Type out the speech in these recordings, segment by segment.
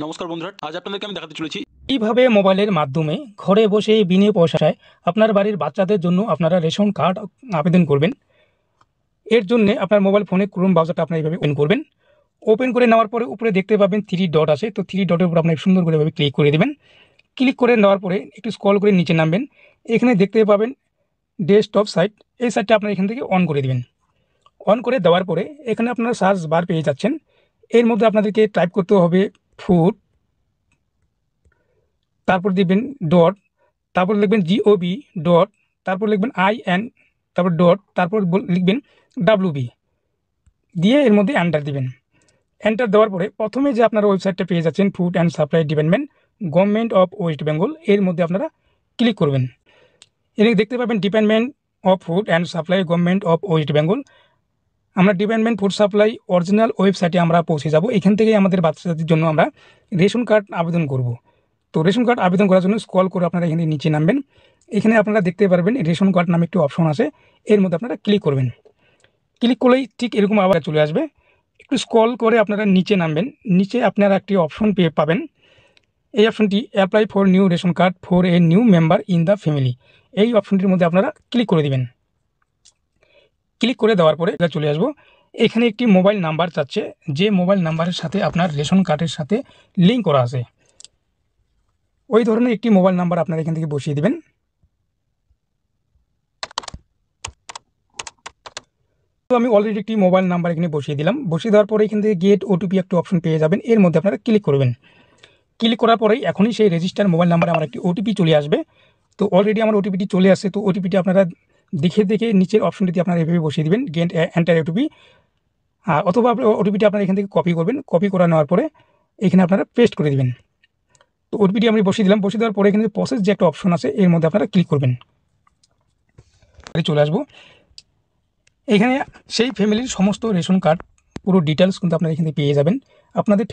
নমস্কার বন্ধুরা, আজ আপনাদেরকে আমি দেখাতে চলেছি কিভাবে মোবাইলের মাধ্যমে ঘরে বসে বিনে পয়সায় আপনার বাড়ির বাচ্চাদের জন্য আপনারা রেশন কার্ড আবেদন করবেন। এর জন্য আপনার মোবাইল ফোনে ক্রোম ব্রাউজারটা আপনারা এইভাবে ওপেন করবেন। ওপেন করে নেওয়ার পরে উপরে দেখতে পাবেন থ্রি ডট আছে, তো থ্রি ডটের উপর আপনি সুন্দর করে এভাবে ক্লিক করে দেবেন। ক্লিক করে নেওয়ার পরে একটু স্ক্রল করে নিচে নামবেন। এখানে দেখতে পাবেন ডেস্কটপ সাইট, এই সাইটটা আপনারা এখান থেকে অন করে দেবেন। অন করে দেওয়ার পরে এখানে আপনারা সার্চ বার পেয়ে যাচ্ছেন। এর মধ্যে আপনাদেরকে টাইপ করতে হবে ফুড, তারপর দিবেন ডট, তারপর লিখবেন জিওবি ডট, তারপর লিখবেন আইএন, তারপর ডট, তারপর লিখবেন ডাব্লিউবি দিয়ে এর মধ্যে এন্টার দিবেন। এন্টার দেওয়ার পরে প্রথমে যে আপনারা ওয়েবসাইটটা পেয়ে যাচ্ছেন food and supply department, government of West Bengal, এর মধ্যে আপনারা ক্লিক করবেন। এখানে দেখতে পাবেন department of food and supply, government of West Bengal. আমরা ডিপার্টমেন্ট ফুড সাপ্লাই অরিজিনাল ওয়েবসাইটে আমরা পৌঁছে যাব। এখান থেকেই আমাদের বাচ্চাদের জন্য আমরা রেশন কার্ড আবেদন করব। তো রেশন কার্ড আবেদন করার জন্য স্ক্রল করে আপনারা এখানে নিচে নামবেন। এখানে আপনারা দেখতে পারবেন রেশন কার্ড নামে একটি অপশন আছে, এর মধ্যে আপনারা ক্লিক করবেন। ক্লিক করলেই ঠিক এরকম আবার চলে আসবে। একটু স্ক্রল করে আপনারা নিচে নামবেন। নিচে আপনারা একটি অপশন পেয়ে পাবেন। এই অপশনটি apply for new ration card for a new member in the family, এই অপশনটির মধ্যে আপনারা ক্লিক করে দিবেন। ক্লিক করে দেওয়ার পরে চলে আসবো। এখানে একটি মোবাইল নাম্বার চাচ্ছে, যে মোবাইল নাম্বারের সাথে আপনার রেশন কার্ডের সাথে লিঙ্ক করা আছে, ওই ধরনের একটি মোবাইল নাম্বার আপনারা এখান থেকে বসিয়ে দিবেন। তো আমি অলরেডি একটি মোবাইল নাম্বার এখানে বসিয়ে দিলাম। বসিয়ে দেওয়ার পরে এখান থেকে গেট ওটিপি একটা অপশন পেয়ে যাবেন, এর মধ্যে আপনারা ক্লিক করবেন। ক্লিক করার পরেই এখনই সেই রেজিস্টার মোবাইল নাম্বারে আমার একটি ওটিপি চলে আসবে। তো অলরেডি আমার ওটিপিটি চলে আসছে। তো ওটিপিটি আপনারা দেখে দেখে নিচের অপশনটিতে আপনারা এভাবে বসিয়ে দিবেন, গেট এন্টার ওটিপি। অথবা ওটিপিটি আপনারা এখান থেকে কপি করবেন। কপি করে নেওয়ার পরে এখানে আপনারা পেস্ট করে দিবেন। তো ওটিপিটি আমি বসিয়ে দিলাম। বসিয়ে দেওয়ার পরে এখানে প্রসেস যে একটা অপশন আছে, এর মধ্যে আপনারা ক্লিক করবেন। চলে আসবো। এখানে সেই ফ্যামিলির সমস্ত রেশন কার্ড পুরো ডিটেলস কিন্তু আপনারা এখানে পেয়ে যাবেন। আপনাদের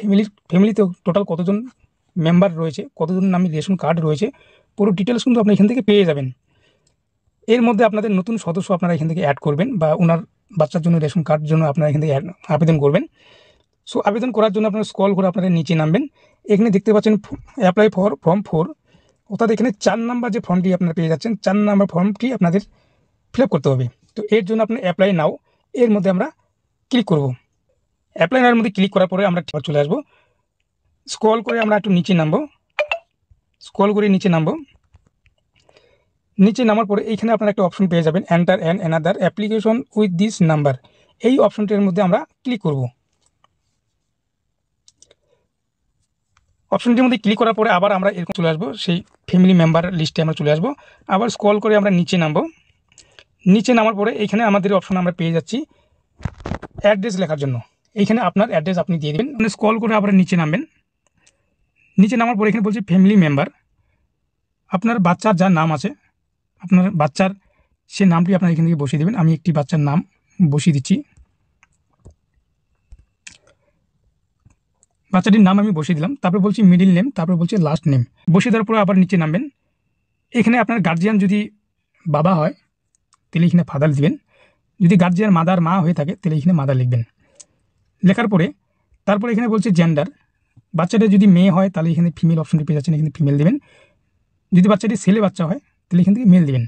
ফ্যামিলিতে টোটাল কতজন মেম্বার রয়েছে, কতজন নামে রেশন কার্ড রয়েছে, পুরো ডিটেলস কিন্তু আপনি এখান থেকে পেয়ে যাবেন। এর মধ্যে আপনাদের নতুন সদস্য আপনারা এখান থেকে অ্যাড করবেন, বা ওনার বাচ্চার জন্য রেশন কার্ডের জন্য আপনারা এখান থেকে আবেদন করবেন। সো আবেদন করার জন্য আপনারা স্ক্রল করে আপনারা নিচে নামবেন। এখানে দেখতে পাচ্ছেন অ্যাপ্লাই ফর ফর্ম 4, অর্থাৎ এখানে 4 নাম্বার যে ফর্মটি আপনারা পেয়ে যাচ্ছেন, 4 নাম্বার ফর্মটি আপনাদের ফিল আপ করতে হবে। তো এর জন্য আপনি অ্যাপ্লাই নাও, এর মধ্যে আমরা ক্লিক করব। অ্যাপ্লাই নাওয়ের মধ্যে ক্লিক করার পরে আমরা চলে আসবো। স্ক্রল করে আমরা একটু নিচে নামবো। স্ক্রল করে নিচে নামবো। নিচে নামার পরে এইখানে আপনারা একটা অপশন পেয়ে যাবেন, enter an another application with this number, এই অপশনটির মধ্যে আমরা ক্লিক করব। অপশনটির মধ্যে ক্লিক করার পরে আবার আমরা এরকম চলে আসবো, সেই ফ্যামিলি মেম্বার লিস্টে আমরা চলে আসবো। আবার স্ক্রল করে আমরা নিচে নামবো। নিচে নামার পরে এখানে আমাদের অপশন আমরা পেয়ে যাচ্ছি অ্যাড্রেস লেখার জন্য। এইখানে আপনার অ্যাড্রেস আপনি দিয়ে দেবেন। মানে স্ক্রল করে আবার নিচে নামবেন। নিচে নামার পরে এখানে বলছি ফ্যামিলি মেম্বার, আপনার বাচ্চার যার নাম আছে, আপনার বাচ্চার সে নামটি আপনার এখান থেকে বসিয়ে দেবেন। আমি একটি বাচ্চার নাম বসিয়ে দিচ্ছি। বাচ্চাটির নাম আমি বসিয়ে দিলাম। তারপর বলছি মিডিল নেম, তারপর বলছি লাস্ট নেম। বসিয়ে দেওয়ার পরে আবার নিচে নামবেন। এখানে আপনার গার্জিয়ান যদি বাবা হয় তাহলে এখানে ফাদার দিবেন। যদি গার্জিয়ান মাদার মা হয়ে থাকে তাহলে এখানে মাদার লিখবেন। লেখার পরে তারপরে এখানে বলছে জেন্ডার, বাচ্চাটা যদি মেয়ে হয় তাহলে এখানে ফিমেল অপশনটি পেয়ে যাচ্ছেন, এখানে ফিমেল দেবেন। যদি বাচ্চাটি ছেলে বাচ্চা হয় তাহলে এখান থেকে মেল দেবেন।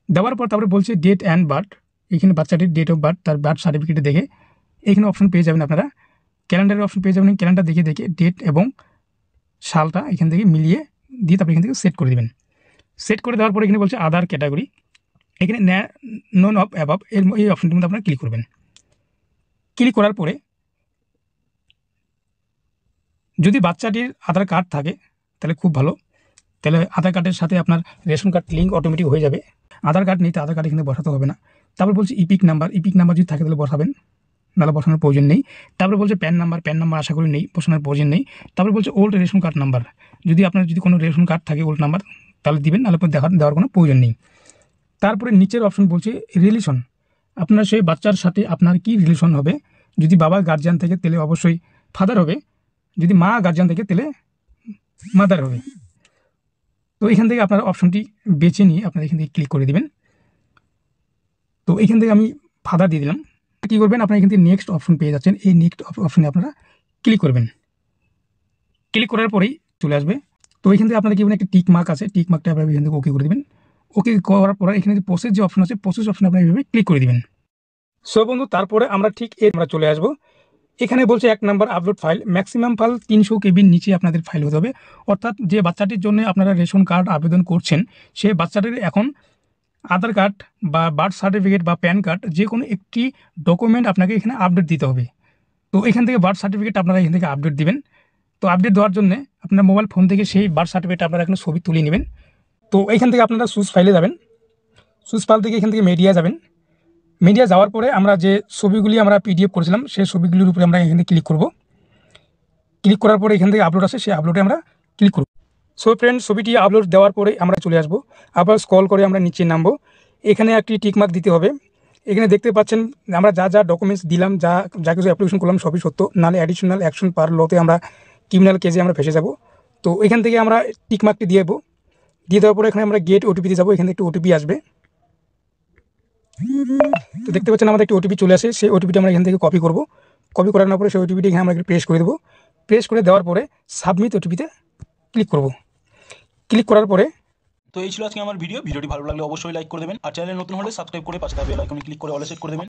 দেওয়ার পর তারপরে বলছে ডেট অ্যান্ড বার্থ, এখানে বাচ্চাটির ডেট অফ বার্থ, তার বার্থ সার্টিফিকেটে দেখে এখানে অপশন পেয়ে যাবেন আপনারা। ক্যালেন্ডারের অপশন পেয়ে যাবেন, ক্যালেন্ডার দেখে দেখে ডেট এবং সালটা এখান থেকে মিলিয়ে দিয়ে তারপরে এখান থেকে সেট করে দেবেন। সেট করে দেওয়ার পরে এখানে বলছে আদার ক্যাটাগরি, এখানে নন অফ অ্যাবাভ এই অপশনটির মধ্যে আপনারা ক্লিক করবেন। ক্লিক করার পরে যদি বাচ্চাটির আধার কার্ড থাকে তাহলে খুব ভালো, তাহলে আধার কার্ডের সাথে আপনার রেশন কার্ড লিঙ্ক অটোমেটিক হয়ে যাবে। আধার কার্ড নেই তো আধার কার্ড এখানে বসাতে হবে না। তারপর বলছে ইপিক নাম্বার, ইপিক নাম্বার যদি থাকে তাহলে বসাবেন, নাহলে বসানোর প্রয়োজন নেই। তারপরে বলছে প্যান নাম্বার, প্যান নাম্বার আশা করি নেই, বসানোর প্রয়োজন নেই। তারপরে বলছে ওল্ড রেশন কার্ড নাম্বার, যদি আপনার যদি কোনো রেশন কার্ড থাকে ওল্ড নাম্বার তাহলে দিবেন, নাহলে দেওয়ার কোনো প্রয়োজন নেই। তারপরে নিচের অপশন বলছে রিলেশন, আপনার সেই বাচ্চার সাথে আপনার কি রিলেশন হবে। যদি বাবা গার্জিয়ান থেকে তাহলে অবশ্যই ফাদার হবে, যদি মা গার্জিয়ান থেকে তাহলে মাদার হবে। তো এখান থেকে আপনার অপশনটি বেছে নিয়ে আপনারা এখান থেকে ক্লিক করে দিবেন। তো এখান থেকে আমি ফাদার দিয়ে দিলাম। কী করবেন, আপনারা এখান থেকে নেক্সট অপশন পেয়ে যাচ্ছেন, এই নেক্সট অপশনে আপনারা ক্লিক করবেন। ক্লিক করার পরেই চলে আসবে। তো এখান থেকে আপনারা কি একটি টিক মার্ক আছে, টিক মার্কটা আপনারা এখান থেকে ওকে করে দেবেন। ওকে করার পরে এখানে যে প্রসেস যে অপশন আছে, প্রসেস অপশন আপনারা এইভাবে ক্লিক করে দিবেন। সো বন্ধু, তারপরে আমরা ঠিক আমরা চলে আসবো। এখানে বলছে 1 number upload file, maximum file 300 কেবির নিচে আপনাদের ফাইল হতে হবে। অর্থাৎ যে বাচ্চাটির জন্য আপনারা রেশন কার্ড আবেদন করছেন, সেই বাচ্চাটির এখন আধার কার্ড বা বার্থ সার্টিফিকেট বা প্যান কার্ড যে কোনো একটি ডকুমেন্ট আপনাকে এখানে আপডেট দিতে হবে। তো এখান থেকে বার্থ সার্টিফিকেট আপনারা এখান থেকে আপডেট দিবেন। তো আপডেট দেওয়ার জন্য আপনার মোবাইল ফোন থেকে সেই বার্থ সার্টিফিকেট আপনারা এখানে ছবি তুলে নেবেন। তো এখান থেকে আপনারা চুজ ফাইলে যাবেন। চুজ ফাইল থেকে এখান থেকে মিডিয়া যাবেন। মিডিয়া যাওয়ার পরে আমরা যে ছবিগুলি আমরা পিডিএফ করেছিলাম, সেই ছবিগুলির উপরে আমরা এখানে ক্লিক করব। ক্লিক করার পরে এখান থেকে আপলোড আছে, সেই আপলোডে আমরা ক্লিক করব। সো ফ্রেন্ড, ছবিটি আপলোড দেওয়ার পরে আমরা চলে আসব। আবার স্ক্রল করে আমরা নিচে নামবো। এখানে একটি টিকমার্ক দিতে হবে। এখানে দেখতে পাচ্ছেন আমরা যা যা ডকুমেন্টস দিলাম, যা যা কিছু অ্যাপ্লিকেশন করলাম সবই সত্য, নাহলে অ্যাডিশনাল অ্যাকশন পার লতে আমরা ক্রিমিনাল কেসে আমরা ফেসে যাব। তো এখান থেকে আমরা টিকমার্কটি দিয়ে দেবো। দিয়ে দেওয়ার পরে এখানে আমরা গেট ওটিপিতে যাবো। এখানে একটি ওটিপি আসবে। তো দেখতে পাচ্ছেন আমাদের একটি ওটিপি চলে আসে। সেই ওটিপিটা আমরা এখান থেকে কপি করব। কপি করানোর পরে সেই ওটিপিটি এখানে আমরা প্রেস করে দেবো। প্রেস করে দেওয়ার পরে সাবমিট ওটিপিতে ক্লিক করব। ক্লিক করার পরে তো এই ছিল আজকে আমার ভিডিওটি ভালো লাগলে অবশ্যই লাইক করে দেবেন, আর চ্যানেলে নতুন হলে সাবস্ক্রাইব করে পাশে থাকা বেল আইকনে ক্লিক করে অলে সেট করে দেবেন।